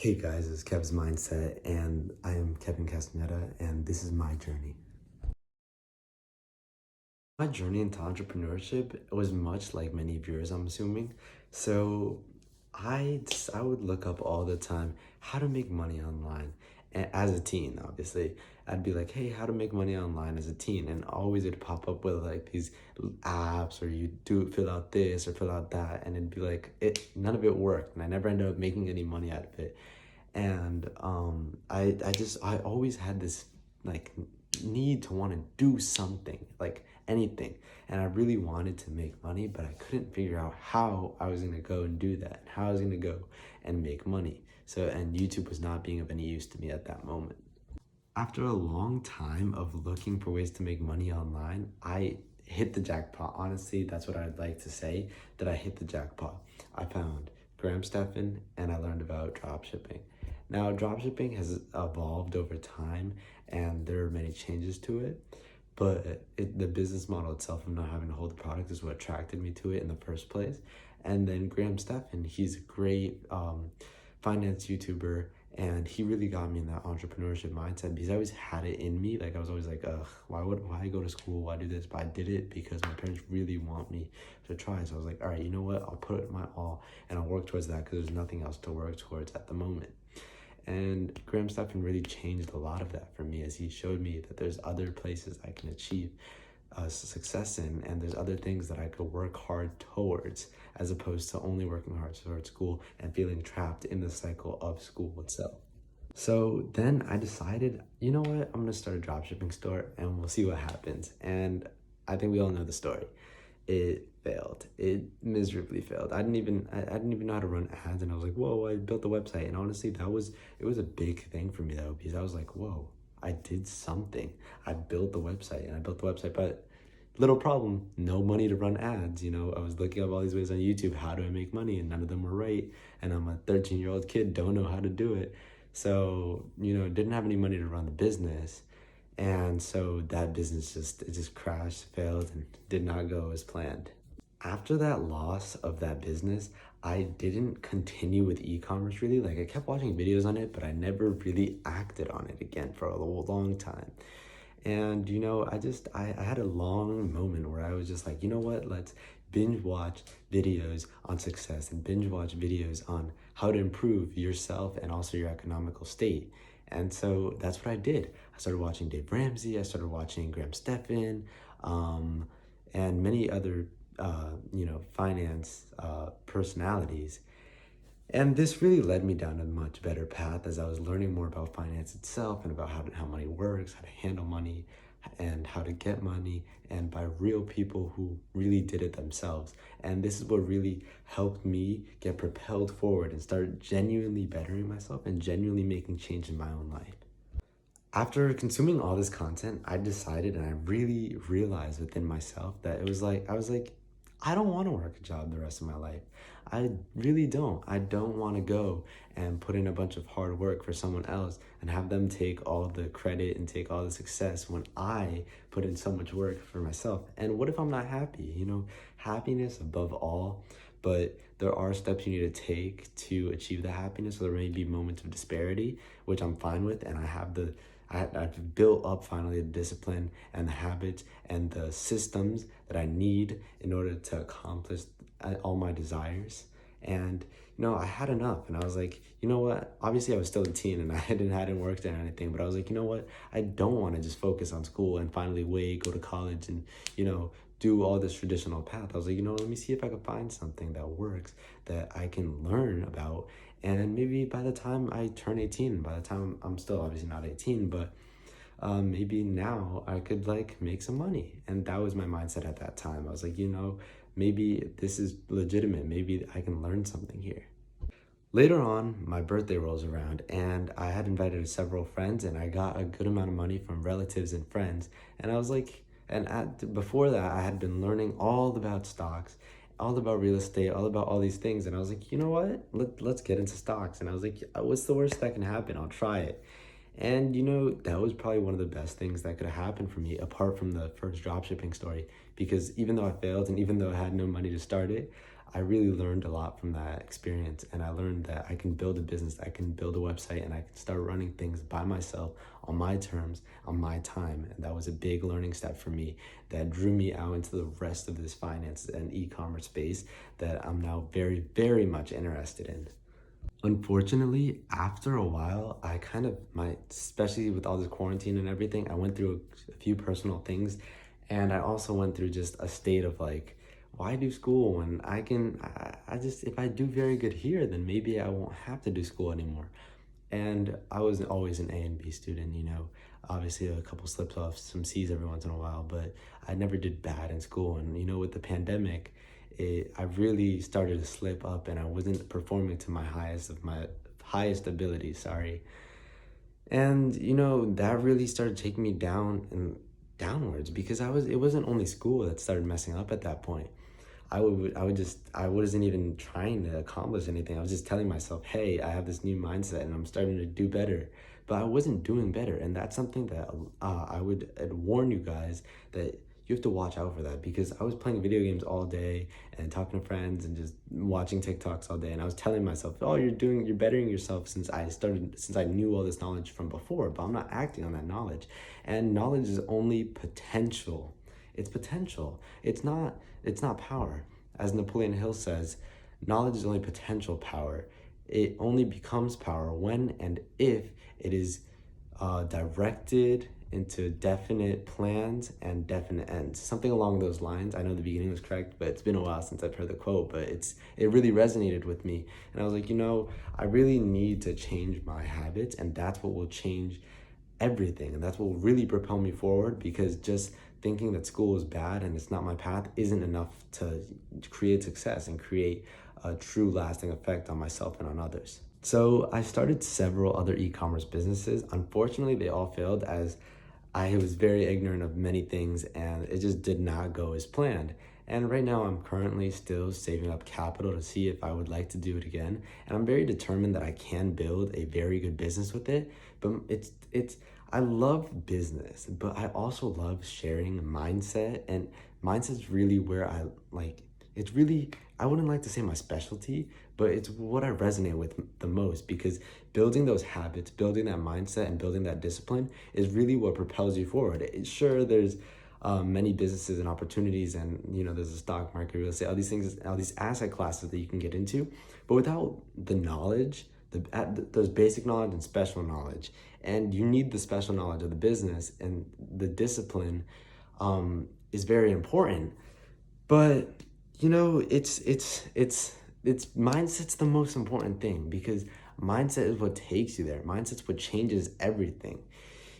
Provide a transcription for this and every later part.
Hey guys, it's Kev's Mindset, and I am Kevin Castaneda, and this is my journey. My journey into entrepreneurship was much like many of yours, I'm assuming. So I would look up all the time how to make money online. As a teen, obviously, I'd be like, hey, how to make money online as a teen, and always it'd pop up with like these apps, or you do fill out this or fill out that, and it'd be like none of it worked, and I never ended up making any money out of it. And I always had this like need to want to do something, like anything, and I really wanted to make money, but I couldn't figure out how I was going to go and do that, how I was going to go and make money. So, and YouTube was not being of any use to me at that moment. After a long time of looking for ways to make money online, I hit the jackpot. Honestly, that's what I'd like to say, that I hit the jackpot. I found Graham Stephan and I learned about dropshipping. Now, dropshipping has evolved over time and there are many changes to it, but the business model itself of not having to hold the product is what attracted me to it in the first place. And then Graham Stephan, he's a great finance YouTuber, and he really got me in that entrepreneurship mindset because I always had it in me. Like I was always like, ugh, why go to school? Why do this? But I did it because my parents really want me to try. So I was like, all right, you know what? I'll put my all and I'll work towards that because there's nothing else to work towards at the moment. And Graham Stephan really changed a lot of that for me as he showed me that there's other places I can achieve success in, and there's other things that I could work hard towards as opposed to only working hard towards school and feeling trapped in the cycle of school itself. So then I decided, you know what, I'm gonna start a dropshipping store and we'll see what happens. And I think we all know the story. It failed. It miserably failed. I didn't even know how to run ads, and I was like, whoa, I built the website. And honestly, it was a big thing for me though, because I was like, whoa, I did something. I built the website, and I built the website, but little problem, no money to run ads. I was looking up all these ways on YouTube, how do I make money? And none of them were right. And I'm a 13-year-old kid, don't know how to do it. So, didn't have any money to run the business. And so that business just crashed, failed, and did not go as planned. After that loss of that business, I didn't continue with e-commerce really. Like I kept watching videos on it, but I never really acted on it again for a long time. And I had a long moment where I was just like, you know what, let's binge watch videos on success and binge watch videos on how to improve yourself and also your economical state. And so that's what I did. I started watching Dave Ramsey, I started watching Graham Stephan, and many other finance personalities. And this really led me down a much better path as I was learning more about finance itself and about how money works, how to handle money, and how to get money, and by real people who really did it themselves. And this is what really helped me get propelled forward and start genuinely bettering myself and genuinely making change in my own life. After consuming all this content, I decided and I really realized within myself that I was like, I don't want to work a job the rest of my life. I really don't. I don't want to go and put in a bunch of hard work for someone else and have them take all the credit and take all the success when I put in so much work for myself. And what if I'm not happy? Happiness above all, but there are steps you need to take to achieve the happiness. So there may be moments of disparity, which I'm fine with, and I've built up finally the discipline and the habits and the systems that I need in order to accomplish all my desires. And I had enough, and I was like, you know what? Obviously, I was still a teen, and I hadn't worked or anything. But I was like, you know what? I don't want to just focus on school and finally go to college, and do all this traditional path. I was like, let me see if I can find something that works that I can learn about. And maybe by the time I turn 18, by the time I'm still obviously not 18, but maybe now I could make some money. And that was my mindset at that time. I was like, maybe this is legitimate. Maybe I can learn something here. Later on, my birthday rolls around, and I had invited several friends, and I got a good amount of money from relatives and friends. And I was like, before that, I had been learning all about stocks, all about real estate, all about all these things. And I was like, you know what? Let's get into stocks. And I was like, what's the worst that can happen? I'll try it. And that was probably one of the best things that could have happened for me, apart from the first dropshipping story, because even though I failed and even though I had no money to start it, I really learned a lot from that experience, and I learned that I can build a business, I can build a website, and I can start running things by myself on my terms, on my time. And that was a big learning step for me that drew me out into the rest of this finance and e-commerce space that I'm now very, very much interested in. Unfortunately, after a while, I kind of especially with all this quarantine and everything, I went through a few personal things, and I also went through just a state of like, why do school when I just, if I do very good here, then maybe I won't have to do school anymore. And I was always an A and B student, obviously a couple slips off, some C's every once in a while, but I never did bad in school. And, with the pandemic, I really started to slip up and I wasn't performing to my highest ability, sorry. And, that really started taking me down and downwards because it wasn't only school that started messing up at that point. I wasn't even trying to accomplish anything. I was just telling myself, hey, I have this new mindset and I'm starting to do better. But I wasn't doing better. And that's something that I'd warn you guys that you have to watch out for that, because I was playing video games all day and talking to friends and just watching TikToks all day. And I was telling myself, oh, you're bettering yourself since I knew all this knowledge from before, but I'm not acting on that knowledge. And knowledge is only potential. It's potential. It's not power. As Napoleon Hill says, knowledge is only potential power. It only becomes power when and if it is directed into definite plans and definite ends. Something along those lines. I know the beginning was correct, but it's been a while since I've heard the quote, but it really resonated with me. And I was like, I really need to change my habits, and that's what will change everything. And that's what will really propel me forward, because just thinking that school is bad and it's not my path isn't enough to create success and create a true lasting effect on myself and on others. So I started several other e-commerce businesses. Unfortunately, they all failed as I was very ignorant of many things and it just did not go as planned. And right now I'm currently still saving up capital to see if I would like to do it again. And I'm very determined that I can build a very good business with it. But I love business, but I also love sharing mindset, and mindset's really where I wouldn't like to say my specialty, but it's what I resonate with the most, because building those habits, building that mindset, and building that discipline is really what propels you forward. Sure, there's many businesses and opportunities, and there's a stock market, real estate, all these things, all these asset classes that you can get into, but without the knowledge, there's basic knowledge and special knowledge, and you need the special knowledge of the business, and the discipline is very important. But it's mindset's the most important thing, because mindset is what takes you there. Mindset's what changes everything.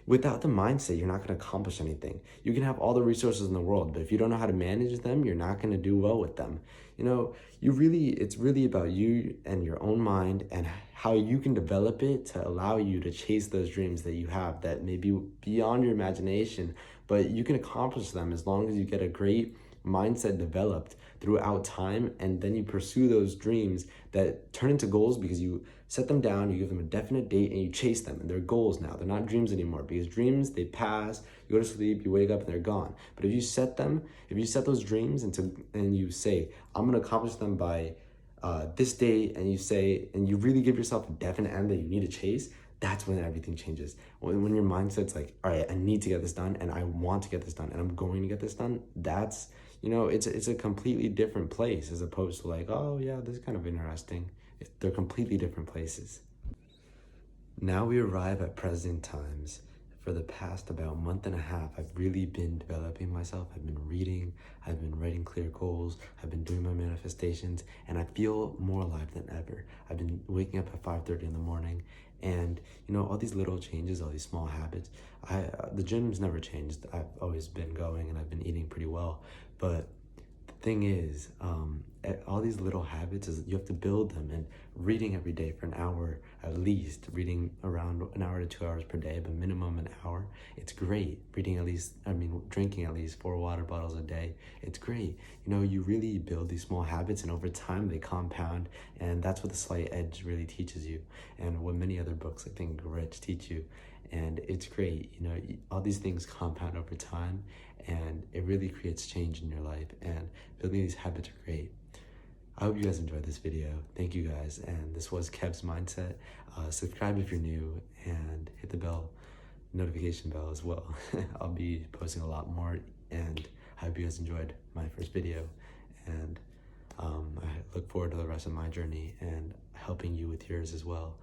Without the mindset, you're not going to accomplish anything. You can have all the resources in the world, but if you don't know how to manage them, you're not going to do well with them. It's really about you and your own mind and how you can develop it to allow you to chase those dreams that you have that may be beyond your imagination, but you can accomplish them as long as you get a great mindset developed throughout time, and then you pursue those dreams that turn into goals because you set them down, you give them a definite date, and you chase them, and they're goals now. They're not dreams anymore, because dreams, they pass, you go to sleep, you wake up, and they're gone. But if you set those dreams and you say, I'm gonna accomplish them by this date, and you really give yourself a definite end that you need to chase, that's when everything changes. When your mindset's like, all right, I need to get this done, and I want to get this done, and I'm going to get this done, that's, it's a completely different place, as opposed to like, oh yeah, this is kind of interesting. They're completely different places. Now we arrive at present times. For the past about month and a half, I've really been developing myself. I've been reading, I've been writing clear goals, I've been doing my manifestations, and I feel more alive than ever. I've been waking up at 5:30 in the morning, and all these little changes, all these small habits. The gym's never changed. I've always been going and I've been eating pretty well, but the thing is, all these little habits, is you have to build them. And reading every day for an hour at least, reading around an hour to 2 hours per day, but minimum an hour, it's great. Drinking at least 4 water bottles a day, it's great. You really build these small habits, and over time they compound, and that's what The Slight Edge really teaches you, and what many other books like Think and Grow Rich teach you. And it's great. All these things compound over time, and it really creates change in your life, and building these habits are great. I hope you guys enjoyed this video. Thank you guys, and this was Kev's Mindset. Subscribe if you're new, and hit the notification bell as well. I'll be posting a lot more, and I hope you guys enjoyed my first video, and I look forward to the rest of my journey and helping you with yours as well.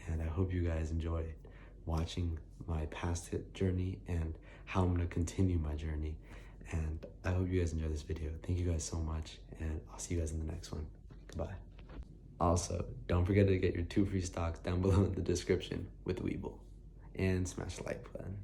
And I hope you guys enjoy watching my past journey and how I'm going to continue my journey. And I hope you guys enjoy this video. Thank you guys so much, and I'll see you guys in the next one. Goodbye. Also, don't forget to get your 2 free stocks down below in the description with Weeble. And smash the like button.